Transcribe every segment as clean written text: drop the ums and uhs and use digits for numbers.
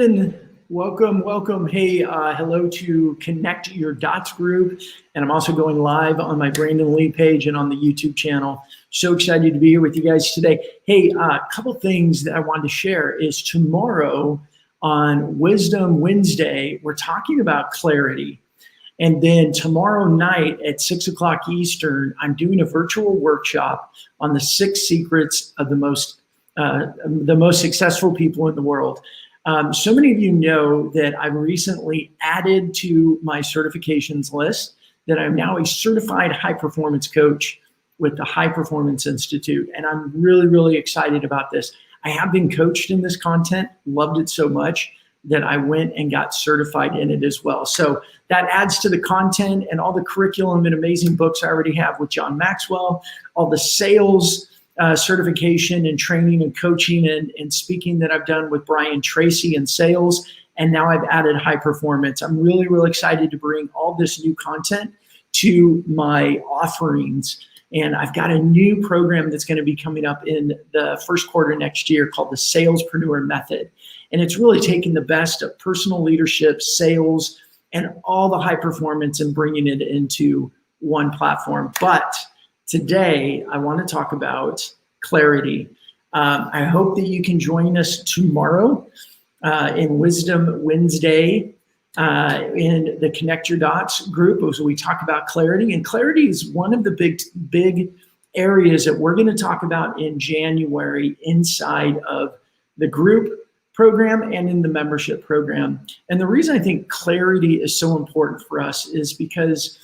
Welcome. Hey, hello to Connect Your Dots group. And I'm also going live on my Brandon Lee page and on the YouTube channel. So excited to be here with you guys today. Hey, a couple things that I wanted to share is tomorrow on Wisdom Wednesday, we're talking about clarity. And then tomorrow night at 6 o'clock Eastern, I'm doing a virtual workshop on the 6 secrets of the most successful people in the world. So many of you know that I've recently added to my certifications list that I'm now a certified high performance coach with the High Performance Institute. And I'm really, really excited about this. I have been coached in this content, loved it so much that I went and got certified in it as well. So that adds to the content and all the curriculum and amazing books I already have with John Maxwell, all the sales certification and training and coaching and speaking that I've done with Brian Tracy in sales. And now I've added high performance. I'm really, really excited to bring all this new content to my offerings. And I've got a new program that's going to be coming up in the first quarter next year called the Salespreneur Method. And it's really taking the best of personal leadership, sales, and all the high performance and bringing it into one platform. But today, I want to talk about clarity. I hope that you can join us tomorrow in Wisdom Wednesday in the Connect Your Dots group as we talk about clarity. And clarity is one of the big areas that we're going to talk about in January inside of the group program and in the membership program. And the reason I think clarity is so important for us is because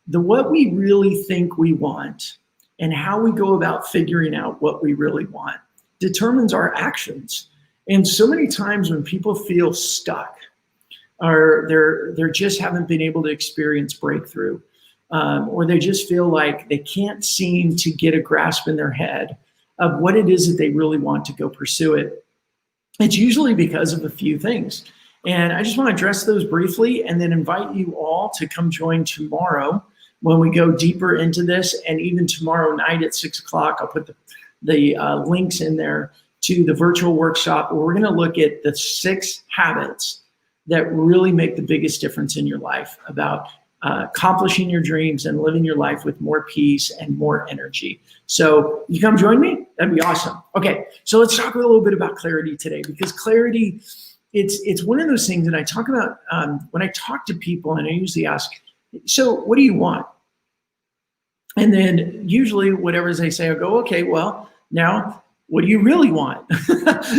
what we really think we want and how we go about figuring out what we really want determines our actions. And so many times when people feel stuck or they're just haven't been able to experience breakthrough, or they just feel like they can't seem to get a grasp in their head of what it is that they really want to go pursue it, it's usually because of a few things. And I just want to address those briefly and then invite you all to come join tomorrow when we go deeper into this. And even tomorrow night at 6 o'clock, I'll put the links in there to the virtual workshop where we're going to look at the 6 habits that really make the biggest difference in your life about accomplishing your dreams and living your life with more peace and more energy. So you come join me? That'd be awesome. Okay, so let's talk a little bit about clarity today, because clarity, it's one of those things that I talk about when I talk to people, and I usually ask, so what do you want? And then usually whatever they say, I'll go, okay, well, now what do you really want?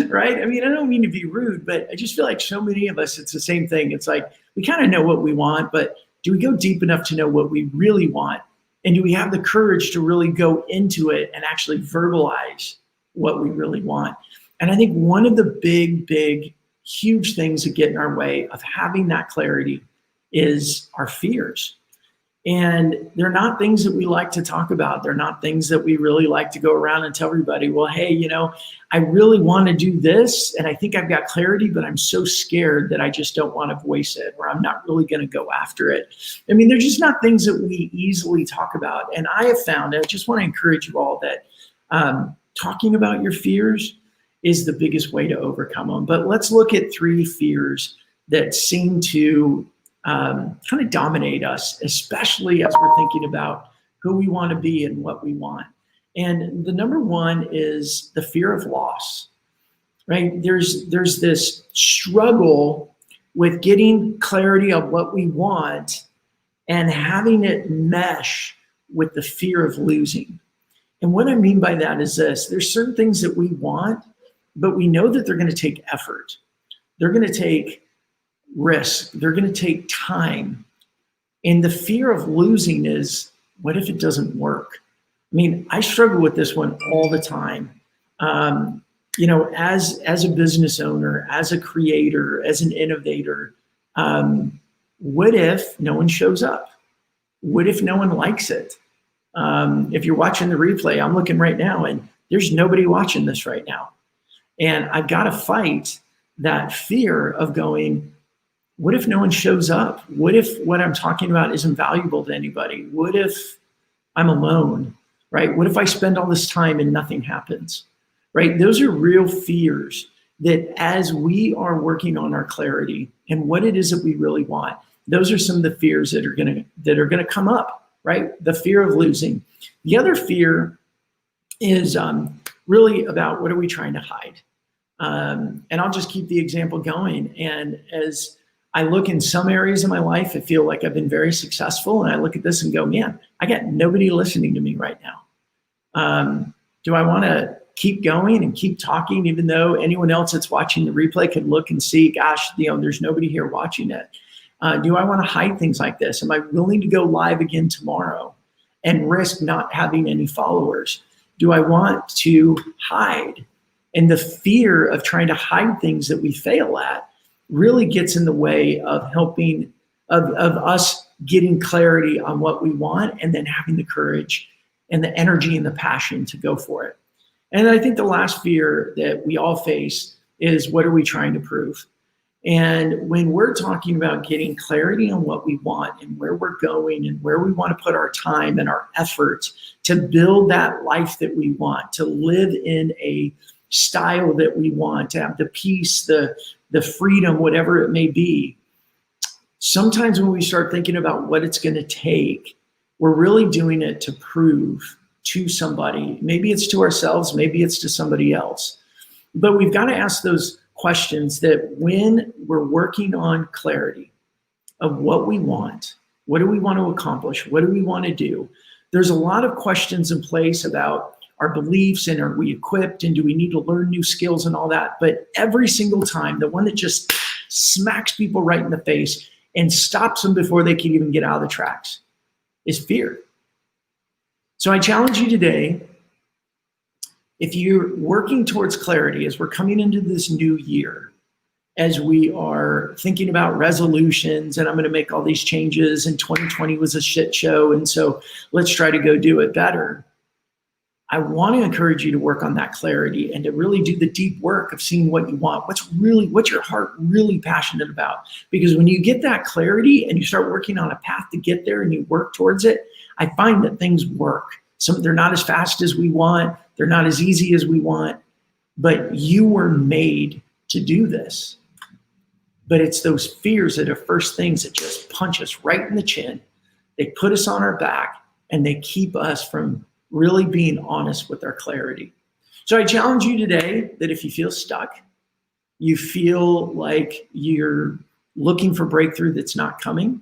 Right? I mean, I don't mean to be rude, but I just feel like so many of us, it's the same thing. It's like, we kind of know what we want, but do we go deep enough to know what we really want? And do we have the courage to really go into it and actually verbalize what we really want? And I think one of the big, huge things that get in our way of having that clarity is our fears. And they're not things that we like to talk about. They're not things that we really like to go around and tell everybody, well, hey, I really want to do this and I think I've got clarity, but I'm so scared that I just don't want to voice it, or I'm not really going to go after it. I mean, they're just not things that we easily talk about. And I have found, I just want to encourage you all that talking about your fears is the biggest way to overcome them. But let's look at 3 fears that seem to kind of dominate us, especially as we're thinking about who we want to be and what we want. And the number one is the fear of loss, right? There's this struggle with getting clarity of what we want and having it mesh with the fear of losing. And what I mean by that is this: there's certain things that we want, but we know that they're going to take effort. They're going to take risk. They're going to take time. And the fear of losing is, what if it doesn't work? I mean, I struggle with this one all the time. As a business owner, as a creator, as an innovator, what if no one shows up? What if no one likes it? If you're watching the replay, I'm looking right now and there's nobody watching this right now. And I've got to fight that fear of going, what if no one shows up? What if what I'm talking about isn't valuable to anybody? What if I'm alone, right? What if I spend all this time and nothing happens, right? Those are real fears that as we are working on our clarity and what it is that we really want, those are some of the fears that are gonna come up, right? The fear of losing. The other fear is really about what are we trying to hide? And I'll just keep the example going. And as I look in some areas of my life, I feel like I've been very successful. And I look at this and go, man, I got nobody listening to me right now. Do I want to keep going and keep talking, even though anyone else that's watching the replay could look and see, gosh, there's nobody here watching it. Do I want to hide things like this? Am I willing to go live again tomorrow and risk not having any followers? Do I want to hide? And the fear of trying to hide things that we fail at really gets in the way of helping, of us getting clarity on what we want and then having the courage and the energy and the passion to go for it. And I think the last fear that we all face is, what are we trying to prove? And when we're talking about getting clarity on what we want and where we're going and where we want to put our time and our efforts to build that life that we want, to live in a style that we want, to have the peace, the freedom, whatever it may be, sometimes when we start thinking about what it's going to take, we're really doing it to prove to somebody. Maybe it's to ourselves, maybe it's to somebody else. But we've got to ask those questions that when we're working on clarity of what we want, what do we want to accomplish, what do we want to do? There's a lot of questions in place about our beliefs and are we equipped and do we need to learn new skills and all that. But every single time, the one that just smacks people right in the face and stops them before they can even get out of the tracks is fear. So I challenge you today, if you're working towards clarity as we're coming into this new year, as we are thinking about resolutions and I'm going to make all these changes and 2020 was a shit show and so let's try to go do it better. I want to encourage you to work on that clarity and to really do the deep work of seeing what you want, what's your heart really passionate about. Because when you get that clarity and you start working on a path to get there and you work towards it, I find that things work. They're not as fast as we want, they're not as easy as we want, but you were made to do this. But it's those fears that are first things that just punch us right in the chin. They put us on our back and they keep us from really being honest with our clarity. So I challenge you today that if you feel stuck, you feel like you're looking for breakthrough that's not coming,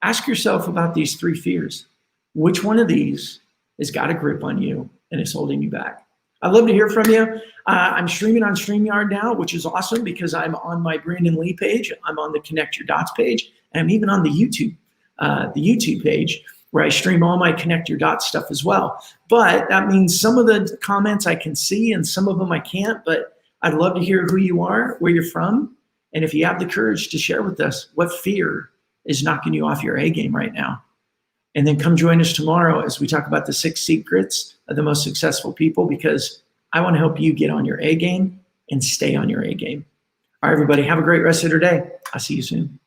ask yourself about these three fears. Which one of these has got a grip on you and is holding you back? I'd love to hear from you. I'm streaming on StreamYard now, which is awesome because I'm on my Brandon Lee page. I'm on the Connect Your Dots page, and I'm even on the YouTube page, where I stream all my Connect Your Dots stuff as well. But that means some of the comments I can see and some of them I can't, but I'd love to hear who you are, where you're from, and if you have the courage to share with us what fear is knocking you off your A game right now. And then come join us tomorrow as we talk about the 6 secrets of the most successful people, because I want to help you get on your A game and stay on your A game. All right, everybody, have a great rest of your day. I'll see you soon.